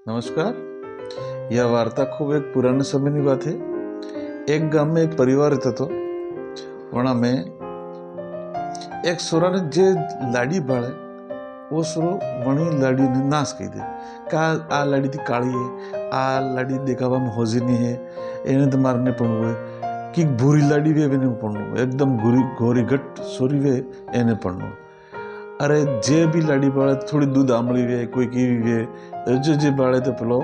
नमस्कार। यह वार्ता खूब एक पुराने समय की बात है। एक गांव में एक परिवार रहता तो वहाँ में एक सोरा ने जे लाड़ी बाळे वो सोरो वणी लाड़ी ने नाश कही दे का आ लाड़ी थी काली है, आ लाड़ी देखावा में होजी नहीं है, एने तो मारने पड़ू है कि भूरी लाड़ी वे नहीं पड़ू एकदम गोरी घट सोरी वे एने पड़ू। अरे जे भी लाड़ी बाळे थोड़ी दूध आमली वे कोई कीवी वे जे बाळे तो पेलो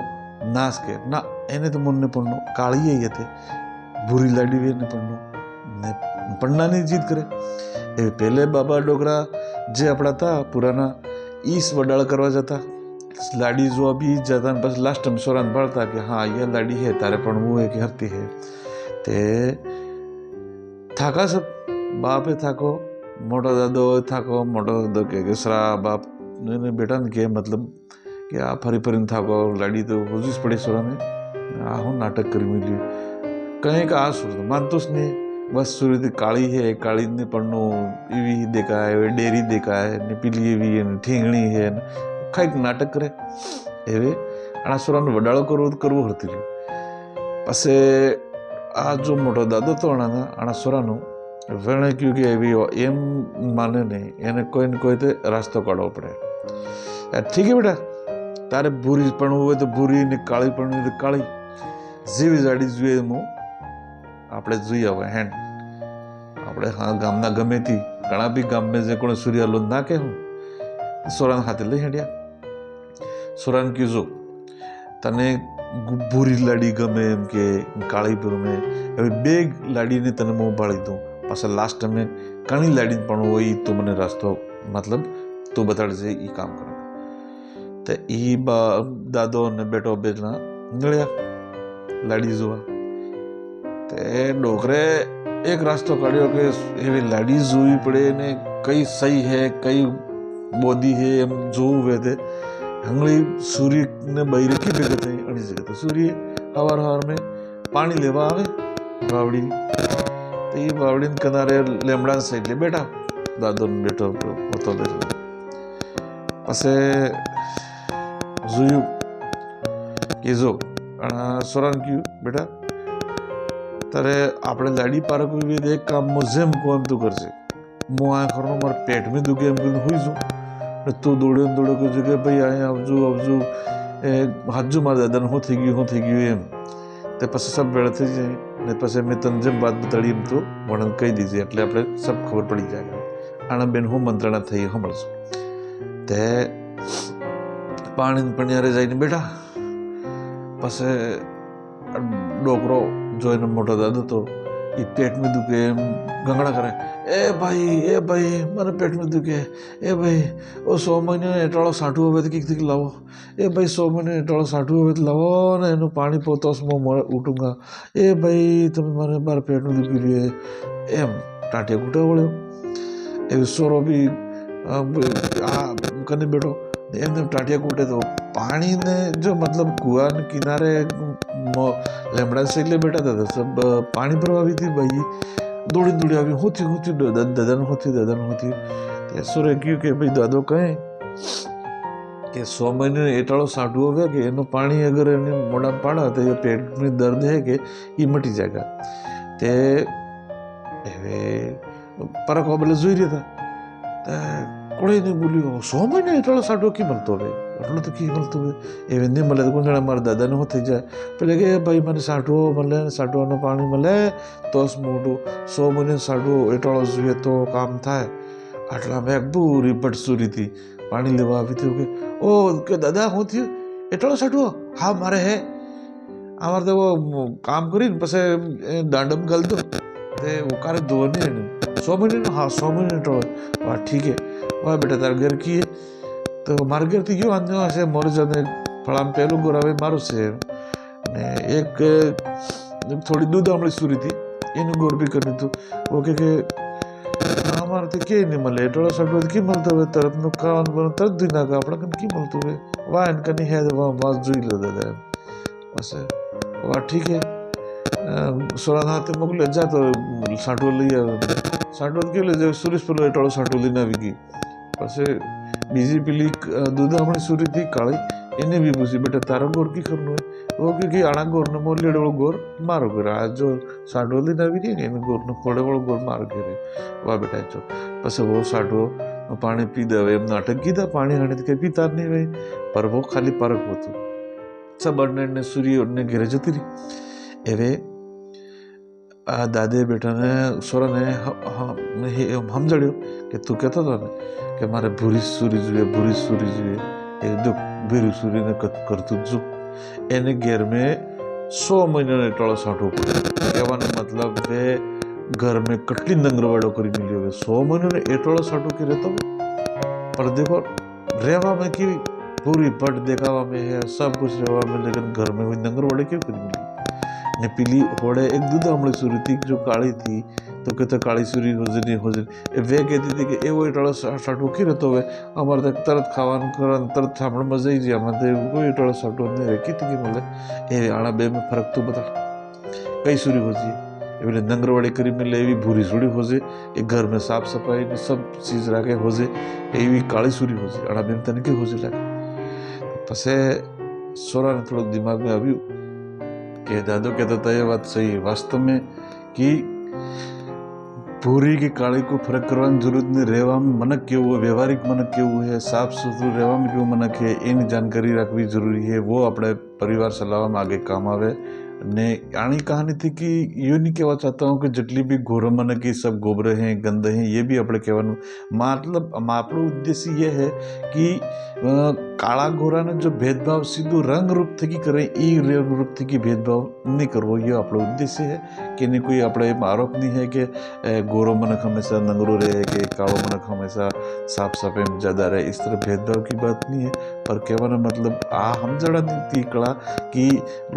नाश के ना एने तो मन ने पड़नो काली है ये थे भूरी लाड़ी वे ने पड़नो ने पढ़ना नहीं जीत करे। ए पहले बाबा डोगरा जे अपना था पुराना ईस वडाल करवा जाता लाड़ी जो अभी जाता बस लास्ट में सोरान बढ़ता कि हाँ ये लाड़ी है तारे पढ़ू है कि हरती है ते थाका सब बाप थाको मोटा दादो थाको मोटा दादो के सरा बाप ने बेटा ने के मतलब कि आप हरी परिन थाको लाड़ी तो होजीस पड़े सोरा में आहो नाटक कर मिली कहीं का आ सुर मानतोस ने बस सूर्य काली है काली ने पढ़नो इवी देखा है डेरी देखा है ने पीली भी है ठेंगणी है कई नाटक करे एवे आना सोरा ने वडाळो करवो हरती पसे आ जो मोटो दादो तो आना सोरा नो वेणे क्योंकि एवी एम माने नहीं एने कोई न कोई ते रास्तो काढવો પડે। ठीक है बेटा तारे भूरी पण हुए तो भूरी ने काली पण हुए तो काली जीवी जाडी जुए मो આપણે જોઈ આવે હેન્ડ આપણે હા ગામના ગમે તી ઘણા બી ગામ में જે કોણ સૂર્યાલો ના કે હું સોરાન હાથે લઈ હેડ્યા સોરાન કીજો તને ભૂરી લાડી ગમે એમ કે કાળી ગમે હવે બે લાડીને તને હું બાળી દઉં પાછા લાસ્ટ में ઘણી લાડી પણ હોય તો મને રસ્તો मतलब તું બતાડજે એ કામ કરે તો એ દાદો ને બેટો બેટના નીકળ્યા લાડી જોવા તે ડોકરે એક રાસ્તો કાઢ્યો કે એવી લાડી જોવી પડે ને કઈ સહી है કઈ બોધી है એમ જોવું હોય તે હંગળી સૂર્ય ને બૈરે की ભેગા થઈ અણી જગ્યા તો સૂર્ય હવાર में પાણી લેવા આવે બાવડી તો એ બાવડી કિનારે લેમડા સાઈડ લે બેઠા દાદો ને બેટો પોતો બેઠો પછી જોયું કે જો સોરાન ક્યું બેટા तारे आपणे लाड़ी पारक हुई एक काम मुझेम को एम तू कर से मु आया खरनो मार पेट में दुखे एम कन हुई जो तू दौड़े को जगह भाई आए अबजू हाजू मार दादा हो थी गई एम ते पछी सब बेड़ते जाए ने पछी मैं तने जेम बात बताड़ी एम तो वर्णन कही दीजिए एटले आपणे सब खबर पड़ी जाए आना बेन हूँ मंत्रणा थई सांभळजो ते पाणी पणियारे जाईने बेटा पछी डोकरो जो एनो मोटो दादो तो ये पेट में दुखे गंगड़ा करे ए भाई मारे पेट में दुखे ए भाई ओ 100 महीने एटाळो साठू होवे तो किक लावो ए भाई 100 महीने एटाळो साठू होवे तो लावो ने एनु पानी पोतोस मो उठूंगा ए भाई तमे मारे बार पेट में दुखी रही है एम टाटिया कुटा वळ्यो ए सोरो भी कने बेटो एमने टाटिया कूटे तो पानी ने जो मतलब कुआ ने किनारे लेमड़ा से ले बैठा था सब पानी प्रभावित थी भाई दौड़ी अभी होती ददन होती सुरे क्यों के भाई दादो कहे कि 100 महीने एटाड़ो साठू हो गया कि एनो पानी अगर एने मोड़ा पाड़ा तो ये पेट में दर्द है कि ये मटी जाएगा ते परख बोले जोई रहा था कोई नहीं बोलियो 100 महीने एटाड़ो साठू की मलतो है એટલું તો કી મળતું હોય એ નહીં મળે તો કોણ મારા દાદાને શું થઈ જાય પેલે કે ભાઈ મને સાઠવો મળે સાઠવાનું પાણી મળે તો જ મોટું 100 મહિને સાઠવો એટાળો જોઈએ તો કામ થાય આટલા મેં પૂરી પટસુરી હતી પાણી લેવા આવી થયું કે ઓ કે દાદા શું થયું એટાળો સાઠવો હા મારે હે અમારે તો કામ કરીને પછી દાંડમ ગાલતો તે ઉકારે ધોવાની એને 100 મહિને હા 100 મહિને એટાળો હા ઠીક હે વાહ બેટા તારા ઘર કી तो मार घर थी क्यों आने से मोर जाने फलाम पहलू गोरावे मारो से ने एक थोड़ी दूध आमली सूरी थी इन गोर भी करनी तो वो के हमारे तो के नहीं मले एटाळो साठो की मलतो है तरफ नु कान बन तर दिना का अपना कन की मलतो है वाह इनका नहीं है वहां बात जोई ले दादा बस वाह ठीक है सोरान हाथे मोकले जा तो साठो लिया साठो के ले सुरेश पेलो एटाळो साठो लेना विकी પછી બીજી પેલી દૂધામણી સુરી હતી કાળી એને બી પૂછી બેટા તારો ગોર કી કરનો है वो क्योंकि आना गोर ने मोर लेड़े गोर मारो गिरा आज जो साडो ली नवी नहीं इन गोर ने फोड़े वालो गोर मार गिरे वाह बेटा जो बस वो साडो पानी पी दे एम नाटक कीधा पानी हणे के पीता नहीं भाई पर वो खाली परक होतो सब ने सूर्य ने घरे जती रही एवे आ दादे बेटा ने सोरा ने हम जड़ियो कि तू कहता था ने कि मारे भूरी सूरी जुए एक दो भूरी सूरी ने करतू जो एने घेर में 100 महीना ने टोला साठो कहवाने मतलब वे घर में कटली नंगरवाड़ो करी मिली हो 100 महीने ने एटोला साठो की रहता पर देखो रेवा में की पूरी पट देखावा में है सब कुछ रेवा में लेकिन घर में हुई नंगरवाड़े क्यों करी मिली ने पीली होड़े एक दूध हमली सूरी थी जो काली थी तो कहते काली सूरी होजनी वे कहती थी कि एवो एटोला साठो की रहतो वे अमर तक तरत खावान करन तरत सामने मजा ही जी हमारे कोई एटोला साठो ने रखी थी कि बोले ए आड़ा बे में फर्क तो बता कई सूरी होजी एवले नंगरवाड़ी करी मिले एवी भूरी सूरी होजे एक घर में साफ सफाई ने सब चीज राखे होजे एवी काली सूरी होजे आड़ा बे तने के होजे लागे पसे सोरा ने थोड़ा दिमाग में आवी के दादो कहता था ये बात सही वास्तव में कि भूरी की काली को फर्क करवानी जरूरत नहीं रेवा में मनक केवो व्यवहारिक मनक केवो है साफ सुथरू रेवा में केवो मनक है एनी जानकारी रखवी जरूरी है वो अपने परिवार चलावा में आगे काम आवे ने आनी कहानी थी कि यो नहीं कहना चाहता हूँ कि जितनी भी घोर मन की सब गोबरे हैं गंदे हैं ये भी अपने कहवा मतलब આપણો उद्देश्य ये है कि काला घोरा ने जो भेदभाव सीधो रंग रूप थी करे ई रंग रूप थी भेदभाव नहीं करवो ये આપણો उद्देश्य है कि नहीं कोई अपने आरोप नहीं है कि गोरो मनक हमेशा नंगरो रहे कि कालो मनक हमेशा साफ सफाई में ज़्यादा रहे इस तरह भेदभाव की बात नहीं है पर कहना मतलब हम जड़ा नहीं थी कड़ा कि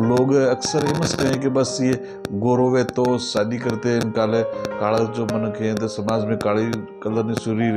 लोग अक्सर मस्त कहें कि बस ये गोरोवे तो शादी करते हैं काले काला जो मनक है तो समाज में काली कलर ने सूरी